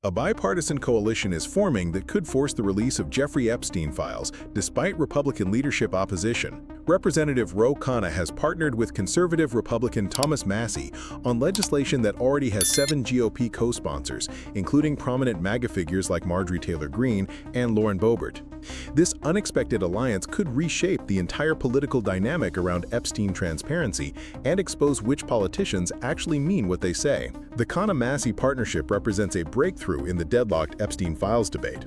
A bipartisan coalition is forming that could force the release of Jeffrey Epstein files, despite Republican leadership opposition. Representative Khanna has partnered with conservative Republican Thomas Massie on legislation that already has 7 GOP co-sponsors, including prominent MAGA figures like Marjorie Greene and Boebert. This unexpected alliance could reshape the entire political dynamic around Epstein transparency and expose which politicians actually mean what they say. The Khanna-Massie partnership represents a breakthrough in the deadlocked Epstein files debate.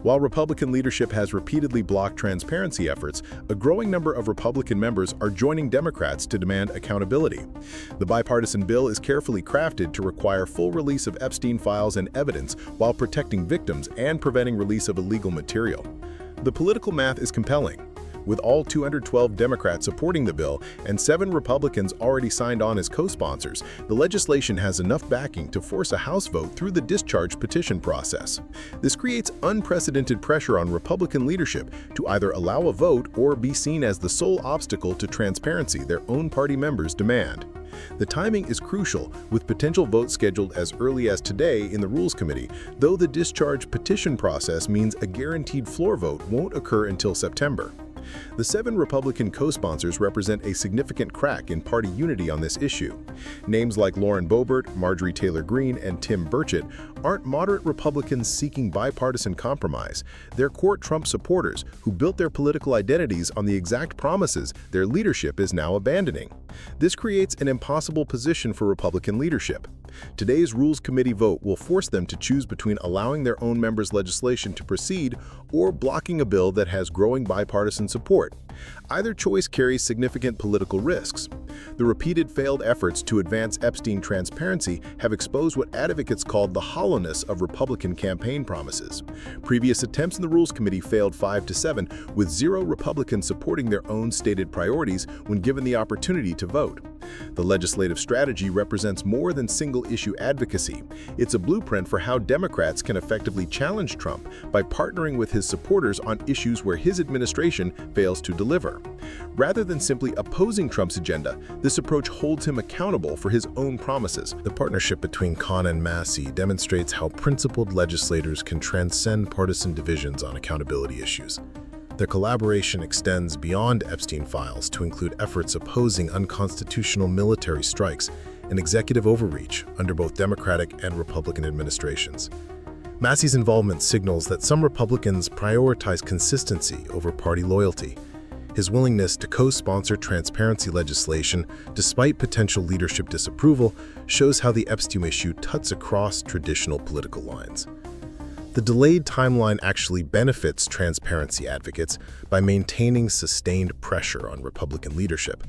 While Republican leadership has repeatedly blocked transparency efforts, a growing number of Republican members are joining Democrats to demand accountability. The bipartisan bill is carefully crafted to require full release of Epstein files and evidence while protecting victims and preventing release of illegal material. The political math is compelling. With all 212 Democrats supporting the bill and 7 Republicans already signed on as co-sponsors, the legislation has enough backing to force a House vote through the discharge petition process. This creates unprecedented pressure on Republican leadership to either allow a vote or be seen as the sole obstacle to transparency their own party members demand. The timing is crucial, with potential votes scheduled as early as today in the Rules Committee, though the discharge petition process means a guaranteed floor vote won't occur until September. The 7 Republican co-sponsors represent a significant crack in party unity on this issue. Names like Boebert, Marjorie Greene, and Tim Burchett aren't moderate Republicans seeking bipartisan compromise. They're core Trump supporters who built their political identities on the exact promises their leadership is now abandoning. This creates an impossible position for Republican leadership. Today's Rules Committee vote will force them to choose between allowing their own members' legislation to proceed or blocking a bill that has growing bipartisan support. Either choice carries significant political risks. The repeated failed efforts to advance Epstein transparency have exposed what advocates called the hollowness of Republican campaign promises. Previous attempts in the Rules Committee failed 5-7, with 0 Republicans supporting their own stated priorities when given the opportunity to vote. The legislative strategy represents more than single-issue advocacy. It's a blueprint for how Democrats can effectively challenge Trump by partnering with his supporters on issues where his administration fails to deliver. Rather than simply opposing Trump's agenda, this approach holds him accountable for his own promises. The partnership between Khanna and Massie demonstrates how principled legislators can transcend partisan divisions on accountability issues. Their collaboration extends beyond Epstein files to include efforts opposing unconstitutional military strikes and executive overreach under both Democratic and Republican administrations. Massie's involvement signals that some Republicans prioritize consistency over party loyalty. His willingness to co-sponsor transparency legislation despite potential leadership disapproval shows how the Epstein issue cuts across traditional political lines. The delayed timeline actually benefits transparency advocates by maintaining sustained pressure on Republican leadership.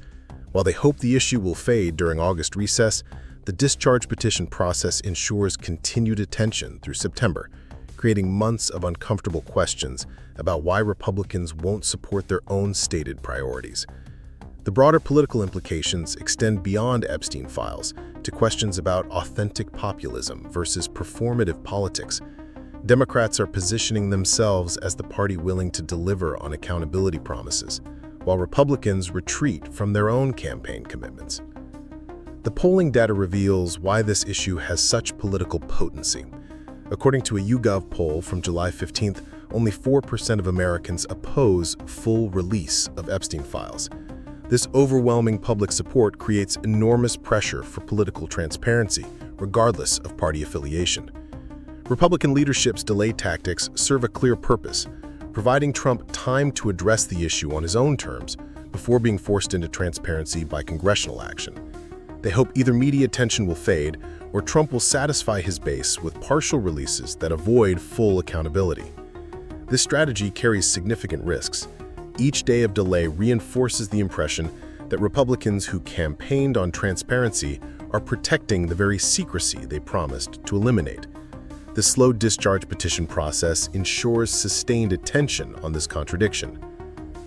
While they hope the issue will fade during August recess, the discharge petition process ensures continued attention through September, creating months of uncomfortable questions about why Republicans won't support their own stated priorities. The broader political implications extend beyond Epstein files to questions about authentic populism versus performative politics. Democrats are positioning themselves as the party willing to deliver on accountability promises, while Republicans retreat from their own campaign commitments. The polling data reveals why this issue has such political potency. According to a YouGov poll from July 15th, only 4% of Americans oppose full release of Epstein files. This overwhelming public support creates enormous pressure for political transparency, regardless of party affiliation. Republican leadership's delay tactics serve a clear purpose, providing Trump time to address the issue on his own terms before being forced into transparency by congressional action. They hope either media attention will fade or Trump will satisfy his base with partial releases that avoid full accountability. This strategy carries significant risks. Each day of delay reinforces the impression that Republicans who campaigned on transparency are protecting the very secrecy they promised to eliminate. The slow discharge petition process ensures sustained attention on this contradiction.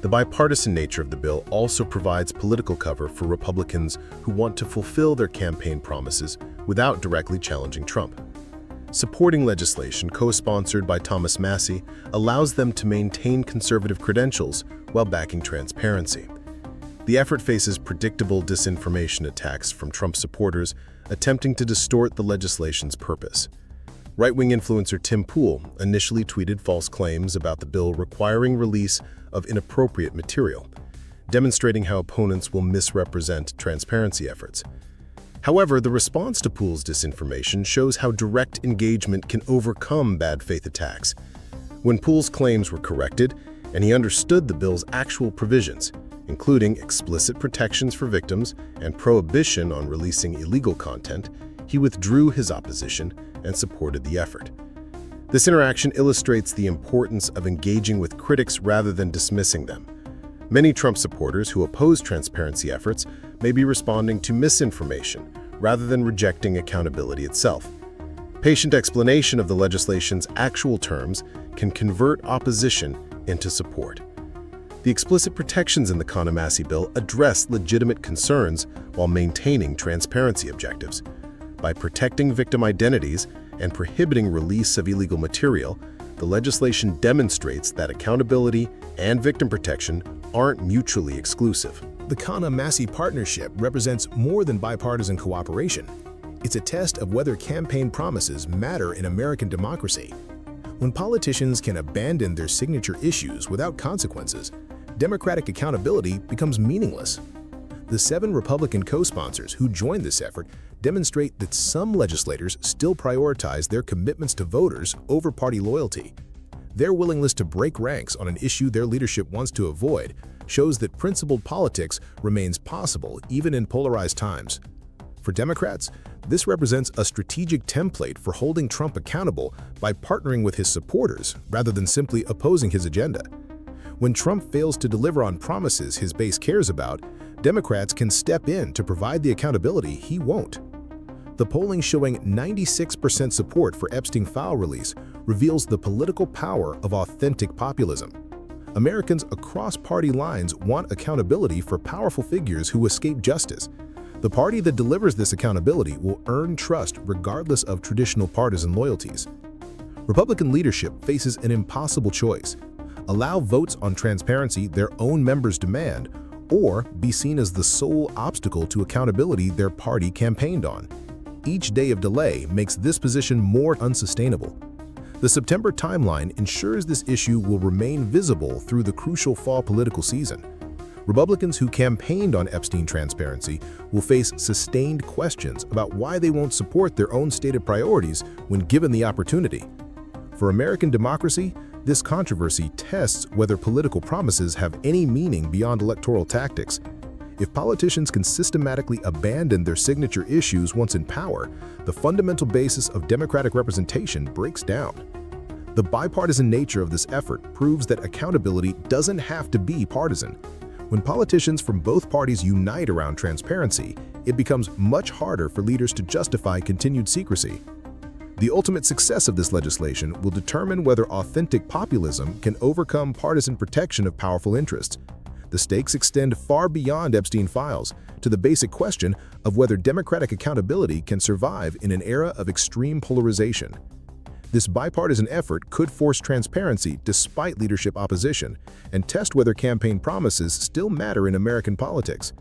The bipartisan nature of the bill also provides political cover for Republicans who want to fulfill their campaign promises without directly challenging Trump. Supporting legislation co-sponsored by Thomas Massie allows them to maintain conservative credentials while backing transparency. The effort faces predictable disinformation attacks from Trump supporters attempting to distort the legislation's purpose. Right-wing influencer Tim Pool initially tweeted false claims about the bill requiring release of inappropriate material, demonstrating how opponents will misrepresent transparency efforts. However, the response to Pool's disinformation shows how direct engagement can overcome bad faith attacks. When Pool's claims were corrected, and he understood the bill's actual provisions, including explicit protections for victims and prohibition on releasing illegal content, he withdrew his opposition and supported the effort. This interaction illustrates the importance of engaging with critics rather than dismissing them. Many Trump supporters who oppose transparency efforts may be responding to misinformation rather than rejecting accountability itself. Patient explanation of the legislation's actual terms can convert opposition into support. The explicit protections in the Khanna-Massie bill address legitimate concerns while maintaining transparency objectives. By protecting victim identities and prohibiting release of illegal material, the legislation demonstrates that accountability and victim protection aren't mutually exclusive. The Khanna-Massie partnership represents more than bipartisan cooperation. It's a test of whether campaign promises matter in American democracy. When politicians can abandon their signature issues without consequences, democratic accountability becomes meaningless. The 7 Republican co-sponsors who joined this effort demonstrate that some legislators still prioritize their commitments to voters over party loyalty. Their willingness to break ranks on an issue their leadership wants to avoid shows that principled politics remains possible even in polarized times. For Democrats, this represents a strategic template for holding Trump accountable by partnering with his supporters rather than simply opposing his agenda. When Trump fails to deliver on promises his base cares about, Democrats can step in to provide the accountability he won't. The polling showing 96% support for Epstein file release reveals the political power of authentic populism. Americans across party lines want accountability for powerful figures who escape justice. The party that delivers this accountability will earn trust regardless of traditional partisan loyalties. Republican leadership faces an impossible choice: allow votes on transparency their own members demand, or be seen as the sole obstacle to accountability their party campaigned on. Each day of delay makes this position more unsustainable. The September timeline ensures this issue will remain visible through the crucial fall political season. Republicans who campaigned on Epstein transparency will face sustained questions about why they won't support their own stated priorities when given the opportunity. For American democracy, this controversy tests whether political promises have any meaning beyond electoral tactics. If politicians can systematically abandon their signature issues once in power, the fundamental basis of democratic representation breaks down. The bipartisan nature of this effort proves that accountability doesn't have to be partisan. When politicians from both parties unite around transparency, it becomes much harder for leaders to justify continued secrecy. The ultimate success of this legislation will determine whether authentic populism can overcome partisan protection of powerful interests. The stakes extend far beyond Epstein files to the basic question of whether democratic accountability can survive in an era of extreme polarization. This bipartisan effort could force transparency despite leadership opposition and test whether campaign promises still matter in American politics.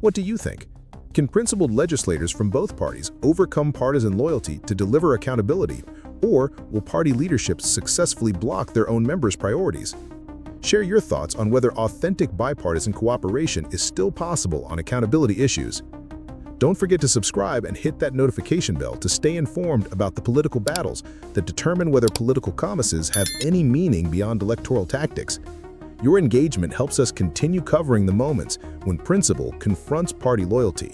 What do you think? Can principled legislators from both parties overcome partisan loyalty to deliver accountability, or will party leaderships successfully block their own members' priorities? Share your thoughts on whether authentic bipartisan cooperation is still possible on accountability issues. Don't forget to subscribe and hit that notification bell to stay informed about the political battles that determine whether political promises have any meaning beyond electoral tactics. Your engagement helps us continue covering the moments when principle confronts party loyalty.